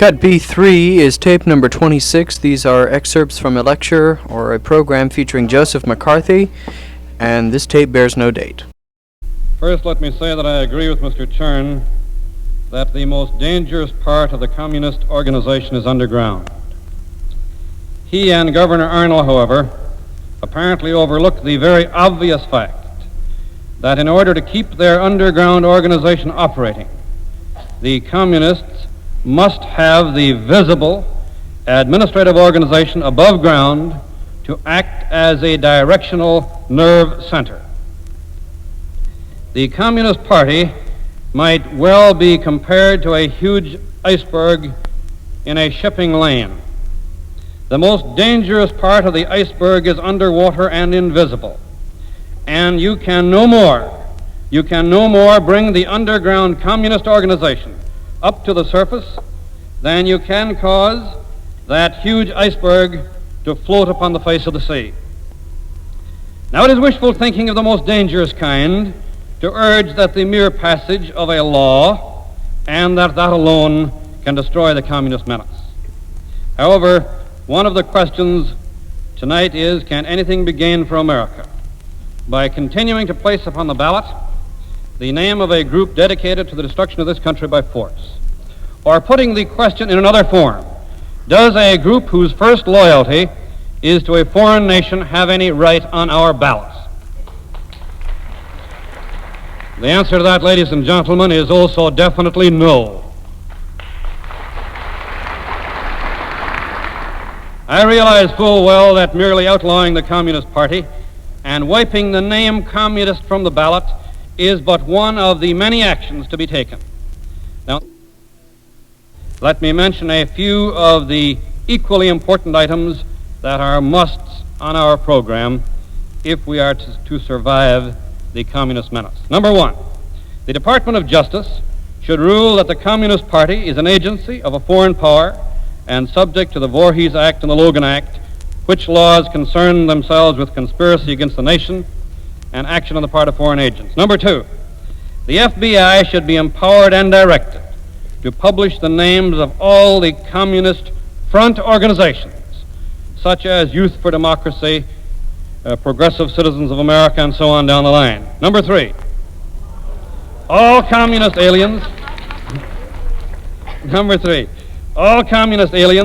Cut B3 is tape number 26. These are excerpts from a lecture or a program featuring Joseph McCarthy, and this tape bears no date. First, let me say that I agree with Mr. Chern that the most dangerous part of the communist organization is underground. He and Governor Arnold, however, apparently overlooked the very obvious fact that in order to keep their underground organization operating, the communists must have the visible administrative organization above ground to act as a directional nerve center. The Communist Party might well be compared to a huge iceberg in a shipping lane. The most dangerous part of the iceberg is underwater and invisible, and you can no more bring the underground communist organization up to the surface than you can cause that huge iceberg to float upon the face of the sea. Now, it is wishful thinking of the most dangerous kind to urge that the mere passage of a law and that alone can destroy the communist menace. However, one of the questions tonight is, can anything be gained for America by continuing to place upon the ballot the name of a group dedicated to the destruction of this country by force? Or putting the question in another form, does a group whose first loyalty is to a foreign nation have any right on our ballots? The answer to that, ladies and gentlemen, is also definitely no. I realize full well that merely outlawing the Communist Party and wiping the name communist from the ballot is but one of the many actions to be taken. Now, let me mention a few of the equally important items that are musts on our program if we are to survive the communist menace. Number one, the Department of Justice should rule that the Communist Party is an agency of a foreign power and subject to the Voorhees Act and the Logan Act, which laws concern themselves with conspiracy against the nation and action on the part of foreign agents. Number two, the FBI should be empowered and directed to publish the names of all the communist front organizations, such as Youth for Democracy, Progressive Citizens of America, and so on down the line. Number three, all communist aliens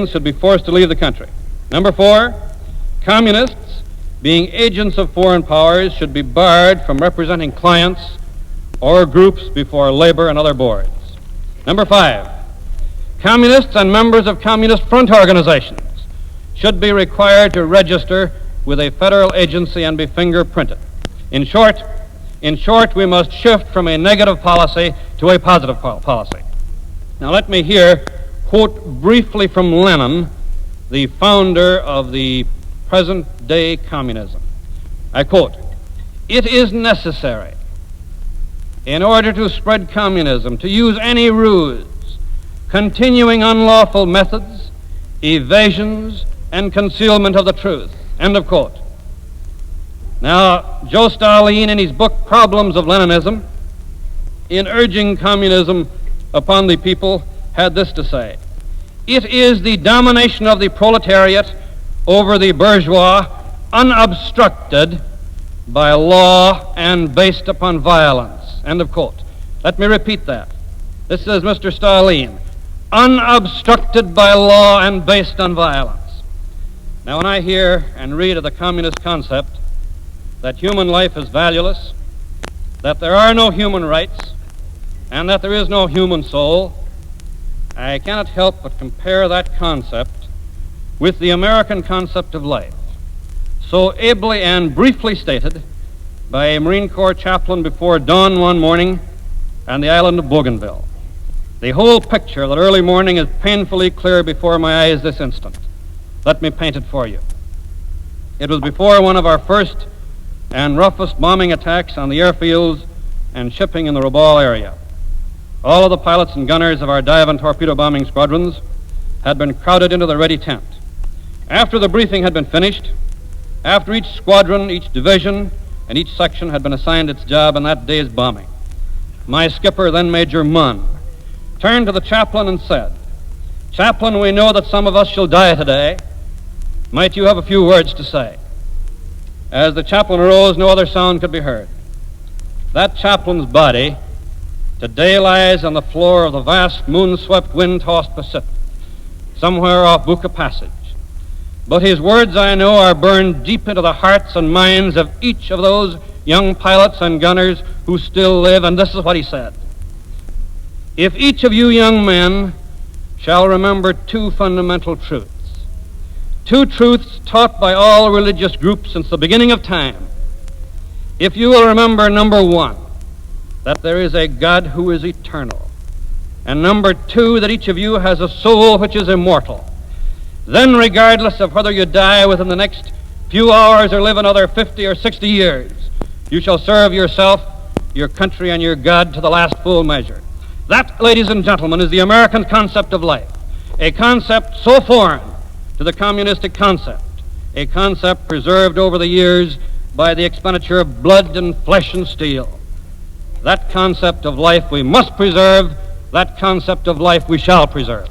should be forced to leave the country. Number four, communists, being agents of foreign powers, should be barred from representing clients or groups before labor and other boards. Number five, communists and members of communist front organizations should be required to register with a federal agency and be fingerprinted. In short, we must shift from a negative policy to a positive policy. Now let me here quote briefly from Lenin, the founder of the present-day communism. I quote, "It is necessary, in order to spread communism, to use any ruse, continuing unlawful methods, evasions, and concealment of the truth." End of quote. Now, Joe Stalin, in his book Problems of Leninism, in urging communism upon the people, had this to say: "It is the domination of the proletariat over the bourgeois, unobstructed by law and based upon violence." End of quote. Let me repeat that. This is Mr. Stalin. Unobstructed by law and based on violence. Now, when I hear and read of the communist concept that human life is valueless, that there are no human rights, and that there is no human soul, I cannot help but compare that concept with the American concept of life, so ably and briefly stated by a Marine Corps chaplain before dawn one morning on the island of Bougainville. The whole picture of that early morning is painfully clear before my eyes this instant. Let me paint it for you. It was before one of our first and roughest bombing attacks on the airfields and shipping in the Rabaul area. All of the pilots and gunners of our dive and torpedo bombing squadrons had been crowded into the ready tent. After the briefing had been finished, after each squadron, each division, and each section had been assigned its job in that day's bombing, my skipper, then Major Munn, turned to the chaplain and said, Chaplain, we know that some of us shall die today. Might you have a few words to say? As the chaplain arose, no other sound could be heard. That chaplain's body today lies on the floor of the vast, moon-swept, wind-tossed Pacific, somewhere off Buka Passage. But his words, I know, are burned deep into the hearts and minds of each of those young pilots and gunners who still live, and this is what he said. If each of you young men shall remember two fundamental truths, two truths taught by all religious groups since the beginning of time, if you will remember, number one, that there is a God who is eternal, and number two, that each of you has a soul which is immortal, then regardless of whether you die within the next few hours or live another 50 or 60 years, you shall serve yourself, your country, and your God to the last full measure. That, ladies and gentlemen, is the American concept of life, a concept so foreign to the communistic concept, a concept preserved over the years by the expenditure of blood and flesh and steel. That concept of life we must preserve, that concept of life we shall preserve.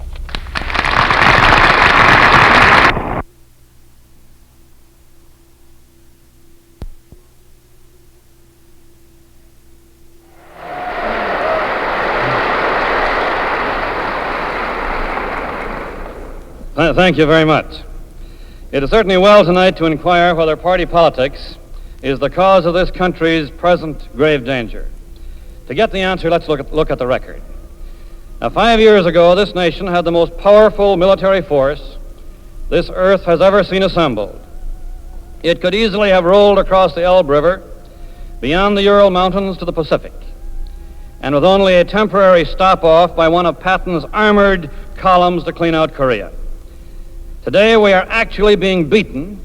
Thank you very much. It is certainly well tonight to inquire whether party politics is the cause of this country's present grave danger. To get the answer, let's look at the record. Now, 5 years ago, this nation had the most powerful military force this earth has ever seen assembled. It could easily have rolled across the Elbe River, beyond the Ural Mountains to the Pacific, and with only a temporary stop-off by one of Patton's armored columns to clean out Korea. Today, we are actually being beaten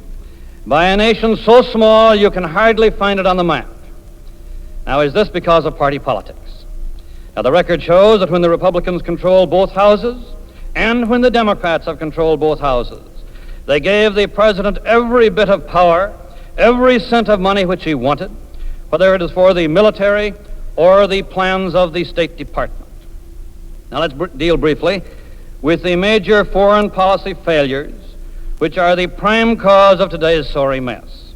by a nation so small you can hardly find it on the map. Now, is this because of party politics? Now, the record shows that when the Republicans controlled both houses and when the Democrats have controlled both houses, they gave the president every bit of power, every cent of money which he wanted, whether it is for the military or the plans of the State Department. Now, let's deal briefly with the major foreign policy failures which are the prime cause of today's sorry mess.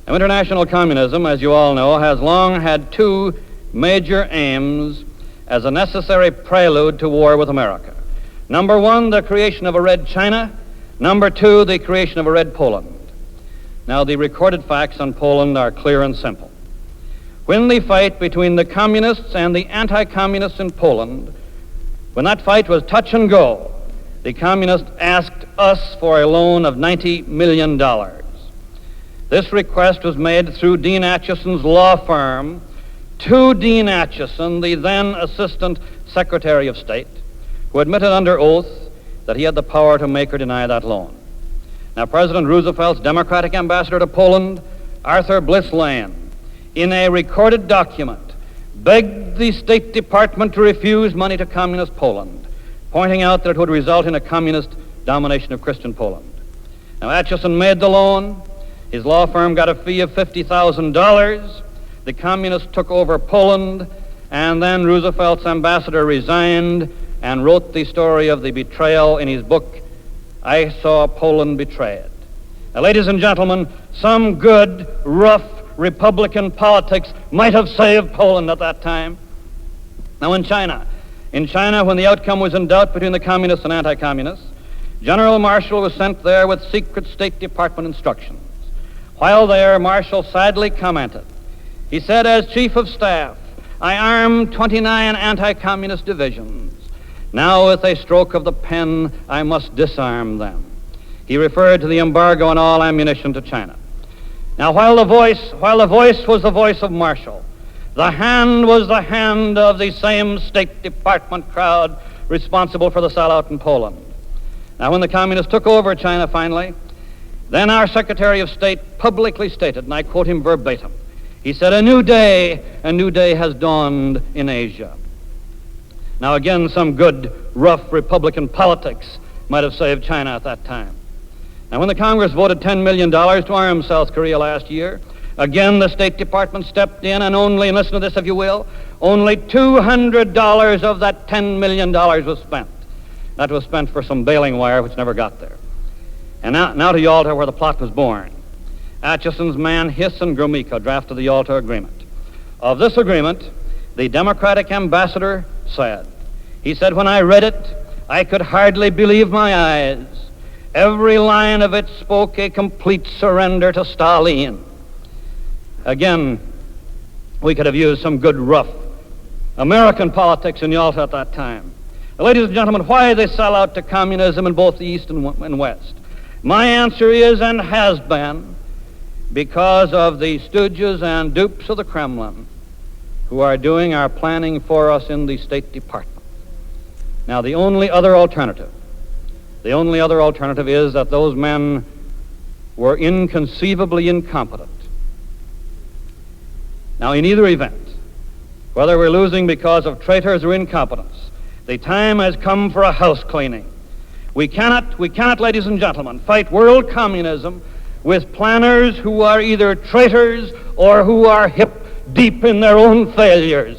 Now, international communism, as you all know, has long had two major aims as a necessary prelude to war with America. Number one, the creation of a red China. Number two, the creation of a red Poland. Now, the recorded facts on Poland are clear and simple. When the fight between the communists and the anti-communists in Poland, when that fight was touch and go, the communists asked us for a loan of $90 million. This request was made through Dean Acheson's law firm to Dean Acheson, the then Assistant Secretary of State, who admitted under oath that he had the power to make or deny that loan. Now, President Roosevelt's Democratic ambassador to Poland, Arthur Bliss Lane, in a recorded document, begged the State Department to refuse money to communist Poland, pointing out that it would result in a communist domination of Christian Poland. Now, Acheson made the loan. His law firm got a fee of $50,000. The communists took over Poland, and then Roosevelt's ambassador resigned and wrote the story of the betrayal in his book, I Saw Poland Betrayed. Now, ladies and gentlemen, some good, rough Republican politics might have saved Poland at that time. Now, in China, when the outcome was in doubt between the communists and anti-communists, General Marshall was sent there with secret State Department instructions. While there, Marshall sadly commented. He said, as Chief of Staff, I armed 29 anti-communist divisions. Now, with a stroke of the pen, I must disarm them. He referred to the embargo on all ammunition to China. Now, while the voice was the voice of Marshall, the hand was the hand of the same State Department crowd responsible for the sellout in Poland. Now, when the communists took over China finally, then our Secretary of State publicly stated, and I quote him verbatim, he said, a new day has dawned in Asia. Now, again, some good, rough Republican politics might have saved China at that time. Now, when the Congress voted $10 million to arm South Korea last year, again, the State Department stepped in and only, and listen to this if you will, only $200 of that $10 million was spent. That was spent for some baling wire which never got there. And now to Yalta, where the plot was born. Atchison's man Hiss and Gromyko drafted the Yalta Agreement. Of this agreement, the Democratic ambassador said, he said, when I read it, I could hardly believe my eyes. Every line of it spoke a complete surrender to Stalin. Again, we could have used some good rough American politics in Yalta at that time. Ladies and gentlemen, why they sell out to communism in both the East and West? My answer is, and has been, because of the stooges and dupes of the Kremlin who are doing our planning for us in the State Department. Now, the only other alternative is that those men were inconceivably incompetent. Now, in either event, whether we're losing because of traitors or incompetence, the time has come for a house cleaning. We cannot, ladies and gentlemen, fight world communism with planners who are either traitors or who are hip deep in their own failures.